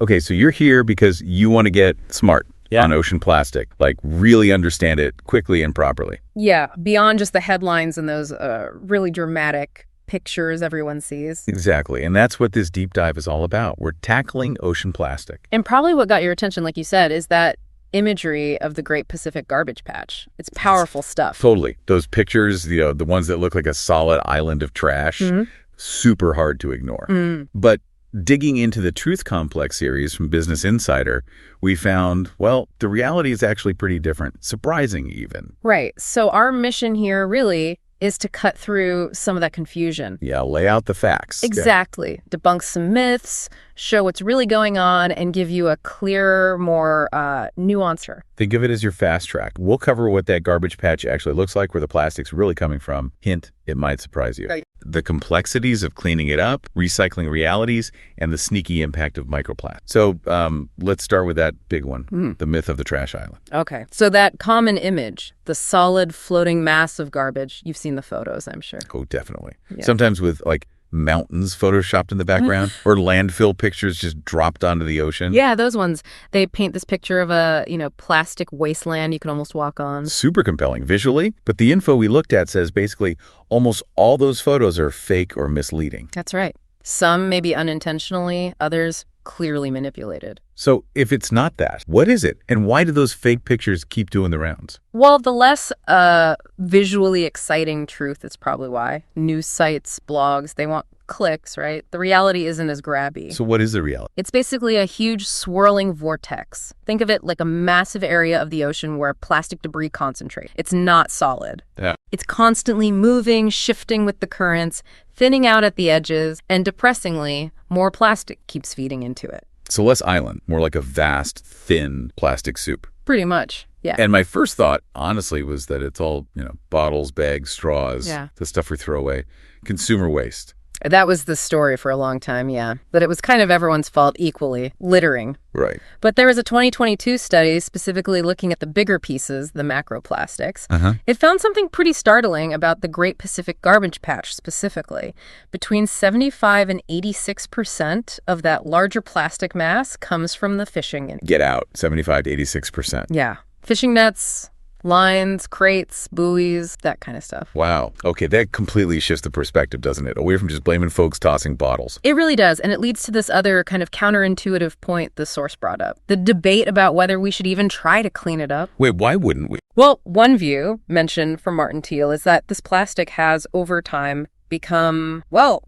Okay, so you're here because you want to get smart Yeah. on ocean plastic, like really understand it quickly and properly. Yeah, beyond just the headlines and those really dramatic pictures everyone sees. Exactly, and that's what this deep dive is all about. We're tackling ocean plastic. And probably what got your attention, like you said, is that imagery of the Great Pacific Garbage Patch. It's powerful stuff. Totally. Those pictures, the ones that look like a solid island of trash, super hard to ignore. But digging into the Truth Complex series from Business Insider, we found, well, the reality is actually pretty different. Surprising, even. Right. So our mission here really is to cut through some of that confusion. Yeah, lay out the facts. Exactly. Debunk some myths, show what's really going on, and give you a clearer, more nuancer. Think of it as your fast track. We'll cover what that garbage patch actually looks like, where the plastic's really coming from. Hint, it might surprise you. Right. The complexities of cleaning it up, recycling realities, and the sneaky impact of microplastics. So let's start with that big one, the myth of the trash island. Okay. So that common image, the solid floating mass of garbage, you've seen the photos, I'm sure. Oh, definitely. Yeah. Sometimes with like mountains photoshopped in the background or landfill pictures just dropped onto the ocean. Yeah, those ones. They paint this picture of a, plastic wasteland you can almost walk on. Super compelling visually, but the info we looked at says basically almost all those photos are fake or misleading. That's right. Some maybe unintentionally, others clearly manipulated. So if it's not that, what is it? And why do those fake pictures keep doing the rounds? Well, the less visually exciting truth is probably why. News sites, blogs, they want clicks, right? The reality isn't as grabby. So what is the reality? It's basically a huge swirling vortex. Think of it like a massive area of the ocean where plastic debris concentrates. It's not solid. Yeah. It's constantly moving, shifting with the currents, thinning out at the edges, and depressingly, more plastic keeps feeding into it. So less island, more like a vast, thin plastic soup. Pretty much, yeah. And my first thought, honestly, was that it's all, bottles, bags, straws, the stuff we throw away, consumer waste. That was the story for a long time, yeah. But it was kind of everyone's fault equally, littering. Right. But there was a 2022 study specifically looking at the bigger pieces, the macroplastics. It found something pretty startling about the Great Pacific Garbage Patch specifically. Between 75 and 86% of that larger plastic mass comes from the fishing industry. Get out, 75 to 86%. Yeah. Fishing nets, lines, crates, buoys, that kind of stuff. Wow. Okay, that completely shifts the perspective, doesn't it? Away from just blaming folks tossing bottles. It really does, and it leads to this other kind of counterintuitive point the source brought up. The debate about whether we should even try to clean it up. Wait, why wouldn't we? Well, one view mentioned from Martin Thiel is that this plastic has, over time, become,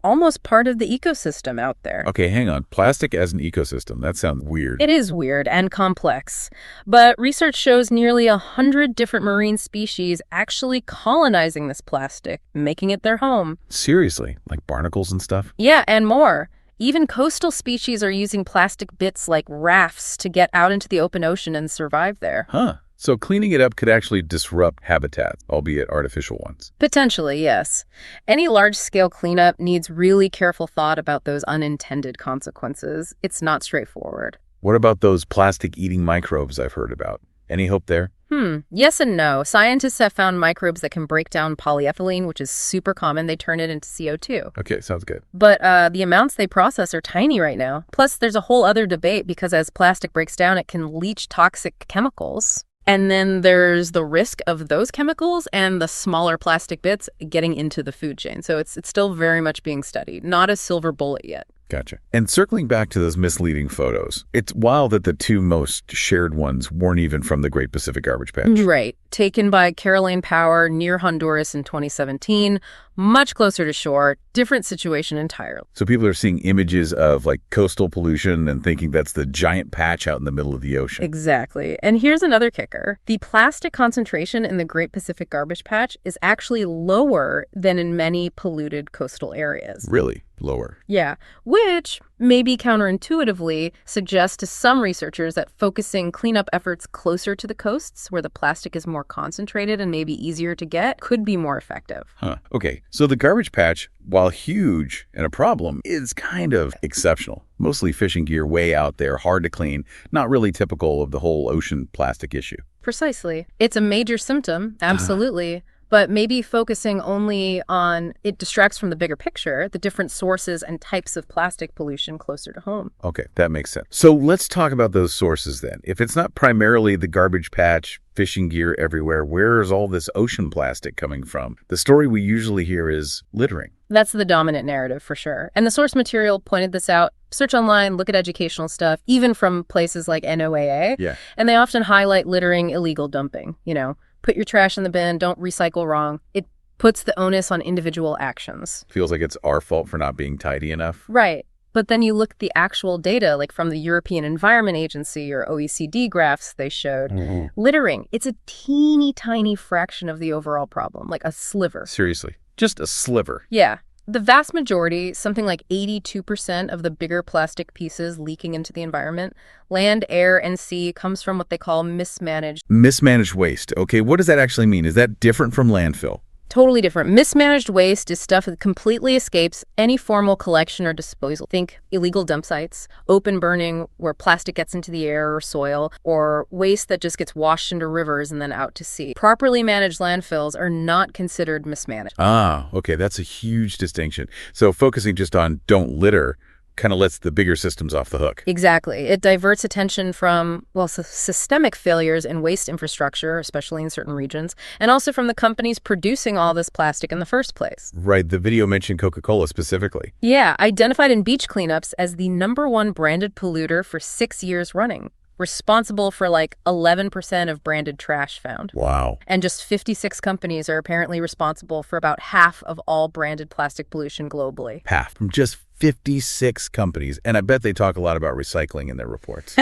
almost part of the ecosystem out there. Okay, hang on. Plastic as an ecosystem. That sounds weird. It is weird and complex, but research shows nearly 100 different marine species actually colonizing this plastic, making it their home. Seriously? Like barnacles and stuff? Yeah, and more. Even coastal species are using plastic bits like rafts to get out into the open ocean and survive there. Huh. So cleaning it up could actually disrupt habitats, albeit artificial ones. Potentially, yes. Any large-scale cleanup needs really careful thought about those unintended consequences. It's not straightforward. What about those plastic-eating microbes I've heard about? Any hope there? Yes and no. Scientists have found microbes that can break down polyethylene, which is super common. They turn it into CO2. Okay, sounds good. But the amounts they process are tiny right now. Plus, there's a whole other debate because as plastic breaks down, it can leach toxic chemicals. And then there's the risk of those chemicals and the smaller plastic bits getting into the food chain. So it's still very much being studied. Not a silver bullet yet. Gotcha. And circling back to those misleading photos, it's wild that the two most shared ones weren't even from the Great Pacific Garbage Patch. Right. Taken by Caroline Power near Honduras in 2017, much closer to shore, different situation entirely. So people are seeing images of like coastal pollution and thinking that's the giant patch out in the middle of the ocean. Exactly. And here's another kicker. The plastic concentration in the Great Pacific Garbage Patch is actually lower than in many polluted coastal areas. Really? Lower. Yeah, which maybe counterintuitively suggests to some researchers that focusing cleanup efforts closer to the coasts, where the plastic is more concentrated and maybe easier to get, could be more effective. Huh. Okay, so the garbage patch, while huge and a problem, is kind of exceptional. Mostly fishing gear way out there, hard to clean, not really typical of the whole ocean plastic issue. Precisely. It's a major symptom, absolutely. but maybe focusing only on it distracts from the bigger picture, the different sources and types of plastic pollution closer to home. Okay, that makes sense. So let's talk about those sources then. If it's not primarily the garbage patch, fishing gear everywhere, where is all this ocean plastic coming from? The story we usually hear is littering. That's the dominant narrative for sure. And the source material pointed this out. Search online, look at educational stuff, even from places like NOAA. Yeah. And they often highlight littering, illegal dumping. Put your trash in the bin, don't recycle wrong. It puts the onus on individual actions. Feels like it's our fault for not being tidy enough. Right. But then you look at the actual data, like from the European Environment Agency or OECD graphs they showed. Littering, it's a teeny tiny fraction of the overall problem, like a sliver. Seriously, just a sliver. Yeah. The vast majority, something like 82% of the bigger plastic pieces leaking into the environment, land, air, and sea, comes from what they call mismanaged. Mismanaged waste. Okay, what does that actually mean? Is that different from landfill? Totally different. Mismanaged waste is stuff that completely escapes any formal collection or disposal. Think illegal dump sites, open burning where plastic gets into the air or soil, or waste that just gets washed into rivers and then out to sea. Properly managed landfills are not considered mismanaged. Ah, okay, that's a huge distinction. So focusing just on don't litter kind of lets the bigger systems off the hook. Exactly. It diverts attention from, systemic failures in waste infrastructure, especially in certain regions, and also from the companies producing all this plastic in the first place. Right. The video mentioned Coca-Cola specifically. Yeah, identified in beach cleanups as the #1 branded polluter for 6 years running, responsible for like 11% of branded trash found. Wow. And just 56 companies are apparently responsible for about half of all branded plastic pollution globally. Half from just 56 companies. And I bet they talk a lot about recycling in their reports.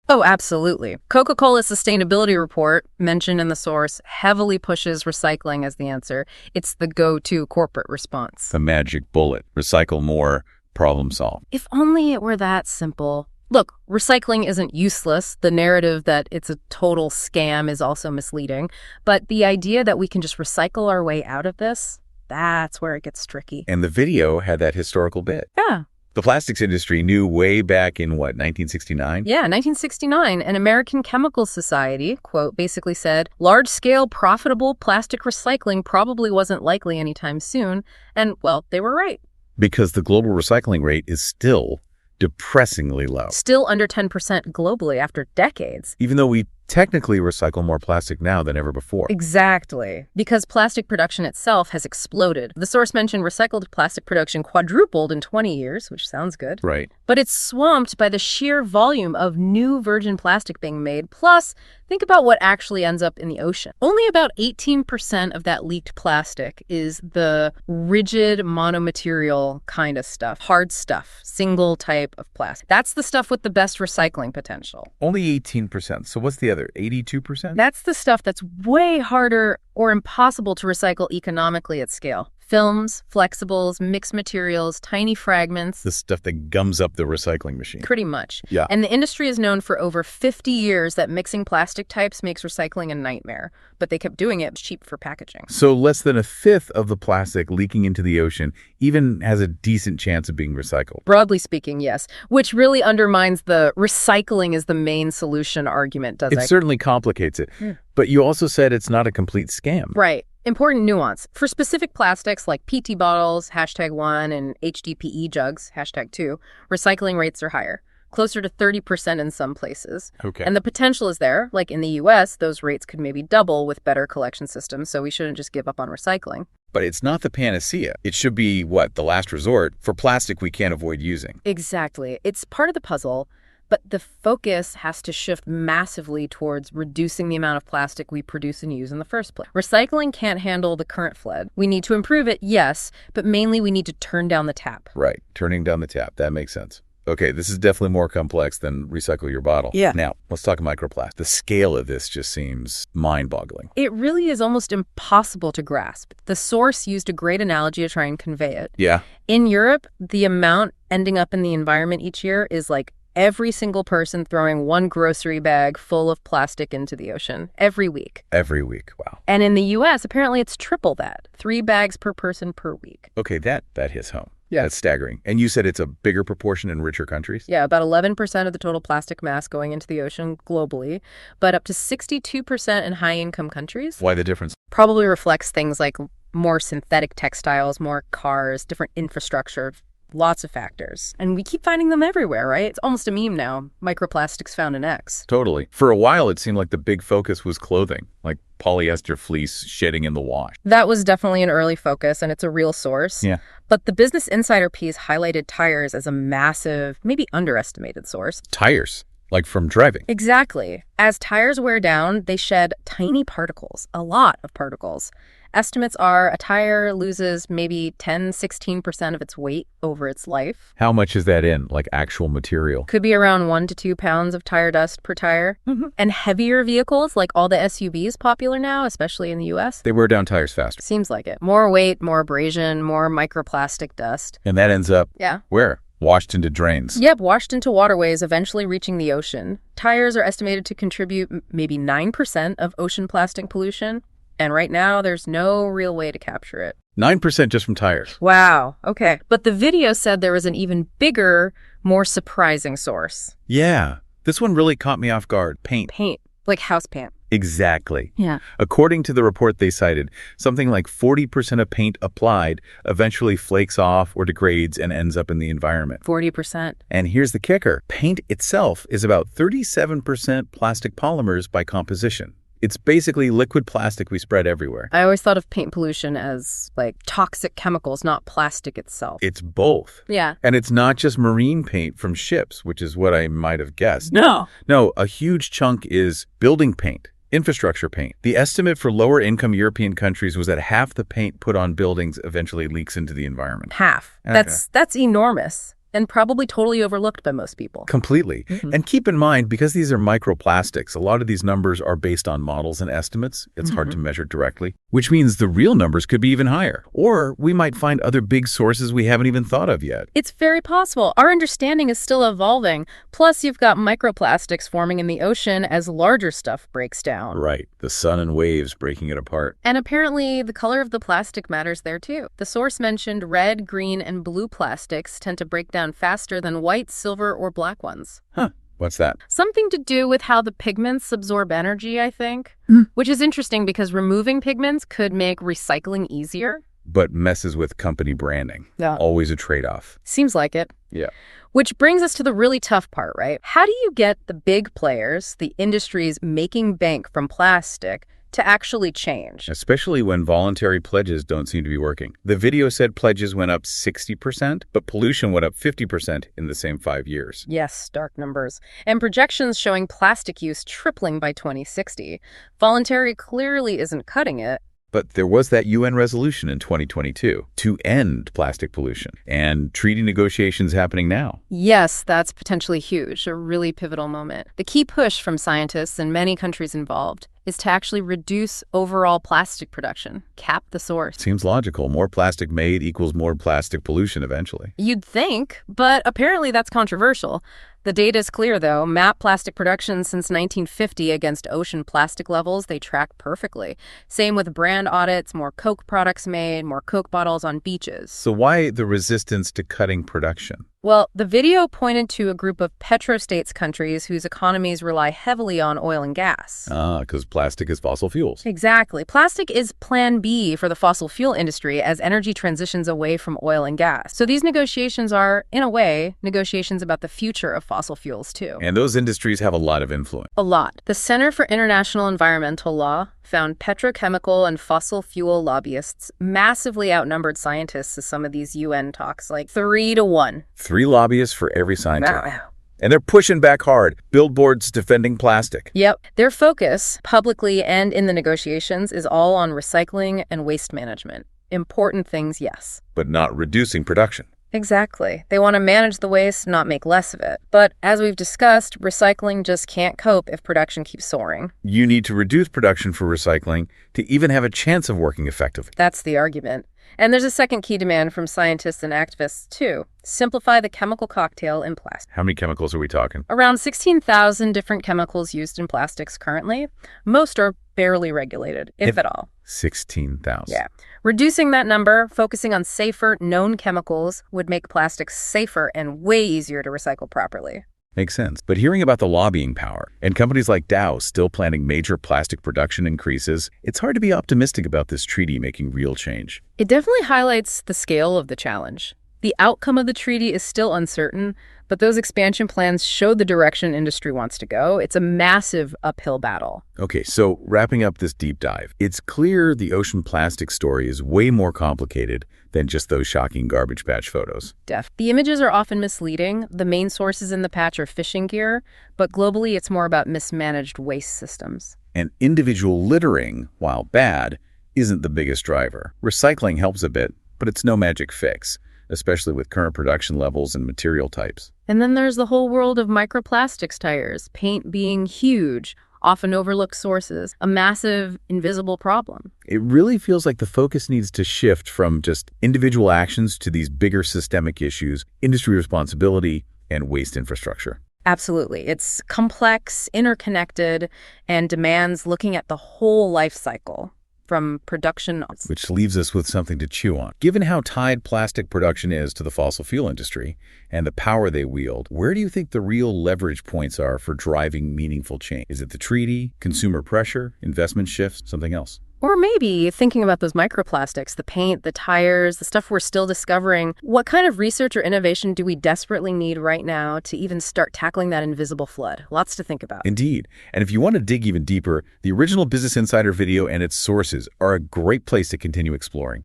Oh, absolutely. Coca-Cola's sustainability report, mentioned in the source, heavily pushes recycling as the answer. It's the go-to corporate response. The magic bullet. Recycle more, problem solved. If only it were that simple. Look, recycling isn't useless. The narrative that it's a total scam is also misleading. But the idea that we can just recycle our way out of this, that's where it gets tricky. And the video had that historical bit. Yeah. The plastics industry knew way back in, 1969? Yeah, 1969, an American Chemical Society, quote, basically said, large-scale, profitable plastic recycling probably wasn't likely anytime soon. And, they were right. Because the global recycling rate is still depressingly low. Still under 10% globally after decades. Even though we technically recycle more plastic now than ever before. Exactly. Because plastic production itself has exploded. The source mentioned recycled plastic production quadrupled in 20 years, which sounds good. Right. But it's swamped by the sheer volume of new virgin plastic being made. Plus, think about what actually ends up in the ocean. Only about 18% of that leaked plastic is the rigid monomaterial kind of stuff, hard stuff, single type of plastic. That's the stuff with the best recycling potential. Only 18%. So what's the other, 82%? That's the stuff that's way harder or impossible to recycle economically at scale. Films, flexibles, mixed materials, tiny fragments. The stuff that gums up the recycling machine. Pretty much. Yeah. And the industry is known for over 50 years that mixing plastic types makes recycling a nightmare. But they kept doing it cheap for packaging. So less than a fifth of the plastic leaking into the ocean even has a decent chance of being recycled. Broadly speaking, yes. Which really undermines the recycling is the main solution argument, doesn't it? It certainly complicates it. But you also said it's not a complete scam. Right. Important nuance. For specific plastics like PET bottles, #1, and HDPE jugs, #2, recycling rates are higher, closer to 30% in some places. Okay. And the potential is there. Like in the US, those rates could maybe double with better collection systems, so we shouldn't just give up on recycling. But it's not the panacea. It should be, the last resort for plastic we can't avoid using. Exactly. It's part of the puzzle. But the focus has to shift massively towards reducing the amount of plastic we produce and use in the first place. Recycling can't handle the current flood. We need to improve it, yes, but mainly we need to turn down the tap. Right. Turning down the tap. That makes sense. Okay, this is definitely more complex than recycle your bottle. Yeah. Now, let's talk microplastics. The scale of this just seems mind-boggling. It really is almost impossible to grasp. The source used a great analogy to try and convey it. Yeah. In Europe, the amount ending up in the environment each year is like every single person throwing one grocery bag full of plastic into the ocean every week. Every week. Wow. And in the U.S., apparently it's triple that, 3 bags per person per week. Okay, that hits home. Yeah. That's staggering. And you said it's a bigger proportion in richer countries? Yeah, about 11% of the total plastic mass going into the ocean globally, but up to 62% in high-income countries. Why the difference? Probably reflects things like more synthetic textiles, more cars, different infrastructure, lots of factors. And we keep finding them everywhere, right? It's almost a meme now. Microplastics found in X. Totally. For a while, it seemed like the big focus was clothing, like polyester fleece shedding in the wash. That was definitely an early focus, and it's a real source. Yeah. But the Business Insider piece highlighted tires as a massive, maybe underestimated source. Tires, like from driving. Exactly. As tires wear down, they shed tiny particles, a lot of particles. Estimates are a tire loses maybe 10–16% of its weight over its life. How much is that in, like actual material? Could be around 1 to 2 pounds of tire dust per tire. And heavier vehicles, like all the SUVs popular now, especially in the US, They wear down tires faster. seems like it. More weight, more abrasion, more microplastic dust. And that ends up Yeah. where? Washed into drains. Yep, washed into waterways, eventually reaching the ocean. Tires are estimated to contribute maybe 9% of ocean plastic pollution. And right now, there's no real way to capture it. 9% just from tires. Wow. Okay. But the video said there was an even bigger, more surprising source. Yeah. This one really caught me off guard. Paint. Paint. Like house paint. Exactly. Yeah. According to the report they cited, something like 40% of paint applied eventually flakes off or degrades and ends up in the environment. 40%. And here's the kicker. Paint itself is about 37% plastic polymers by composition. It's basically liquid plastic we spread everywhere. I always thought of paint pollution as like toxic chemicals, not plastic itself. It's both. Yeah. And it's not just marine paint from ships, which is what I might have guessed. No. No, a huge chunk is building paint, infrastructure paint. The estimate for lower income European countries was that half the paint put on buildings eventually leaks into the environment. Half. Okay. That's enormous. And probably totally overlooked by most people. Completely. And keep in mind, because these are microplastics, a lot of these numbers are based on models and estimates. It's hard to measure directly, which means the real numbers could be even higher. Or we might find other big sources we haven't even thought of yet. It's very possible. Our understanding is still evolving. Plus, you've got microplastics forming in the ocean as larger stuff breaks down. Right. The sun and waves breaking it apart. And apparently, the color of the plastic matters there too. The source mentioned red, green, and blue plastics tend to break down faster than white, silver, or black ones. Huh. What's that? Something to do with how the pigments absorb energy, I think. Which is interesting because removing pigments could make recycling easier. But messes with company branding. Yeah. Always a trade-off. Seems like it. Yeah. Which brings us to the really tough part, right? How do you get the big players, the industries making bank from plastic, to actually change? Especially when voluntary pledges don't seem to be working. The video said pledges went up 60%, but pollution went up 50% in the same 5 years. Yes, dark numbers. And projections showing plastic use tripling by 2060. Voluntary clearly isn't cutting it. But there was that UN resolution in 2022 to end plastic pollution, and treaty negotiations happening now. Yes, that's potentially huge, a really pivotal moment. The key push from scientists and many countries involved is to actually reduce overall plastic production, cap the source. Seems logical. More plastic made equals more plastic pollution eventually. You'd think, but apparently that's controversial. The data is clear, though. Map plastic production since 1950 against ocean plastic levels, they track perfectly. Same with brand audits, more Coke products made, more Coke bottles on beaches. So why the resistance to cutting production? Well, the video pointed to a group of petrostates countries whose economies rely heavily on oil and gas. Because plastic is fossil fuels. Exactly. Plastic is plan B for the fossil fuel industry as energy transitions away from oil and gas. So these negotiations are, in a way, negotiations about the future of fossil fuels, too. And those industries have a lot of influence. A lot. The Center for International Environmental Law found petrochemical and fossil fuel lobbyists massively outnumbered scientists in some of these UN talks, like 3 to 1. 3 lobbyists for every scientist. Wow. And they're pushing back hard. Billboards defending plastic. Yep. Their focus, publicly and in the negotiations, is all on recycling and waste management. Important things, yes. But not reducing production. Exactly. They want to manage the waste, not make less of it. But as we've discussed, recycling just can't cope if production keeps soaring. You need to reduce production for recycling to even have a chance of working effectively. That's the argument. And there's a second key demand from scientists and activists, too. Simplify the chemical cocktail in plastic. How many chemicals are we talking? Around 16,000 different chemicals used in plastics currently. Most are barely regulated, if at all. 16,000. Yeah. Reducing that number, focusing on safer, known chemicals, would make plastics safer and way easier to recycle properly. Makes sense. But hearing about the lobbying power and companies like Dow still planning major plastic production increases, it's hard to be optimistic about this treaty making real change. It definitely highlights the scale of the challenge. The outcome of the treaty is still uncertain, but those expansion plans show the direction industry wants to go. It's a massive uphill battle. Okay, so wrapping up this deep dive, it's clear the ocean plastic story is way more complicated than just those shocking garbage patch photos. The images are often misleading. The main sources in the patch are fishing gear, but globally it's more about mismanaged waste systems. And individual littering, while bad, isn't the biggest driver. Recycling helps a bit, but it's no magic fix, especially with current production levels and material types. And then there's the whole world of microplastics tires, paint being huge, often overlooked sources, a massive, invisible problem. It really feels like the focus needs to shift from just individual actions to these bigger systemic issues, industry responsibility, and waste infrastructure. Absolutely. It's complex, interconnected, and demands looking at the whole life cycle. From production. Which leaves us with something to chew on. Given how tied plastic production is to the fossil fuel industry and the power they wield, where do you think the real leverage points are for driving meaningful change? Is it the treaty, consumer pressure, investment shifts, something else? Or maybe thinking about those microplastics, the paint, the tires, the stuff we're still discovering. What kind of research or innovation do we desperately need right now to even start tackling that invisible flood? Lots to think about. Indeed. And if you want to dig even deeper, the original Business Insider video and its sources are a great place to continue exploring.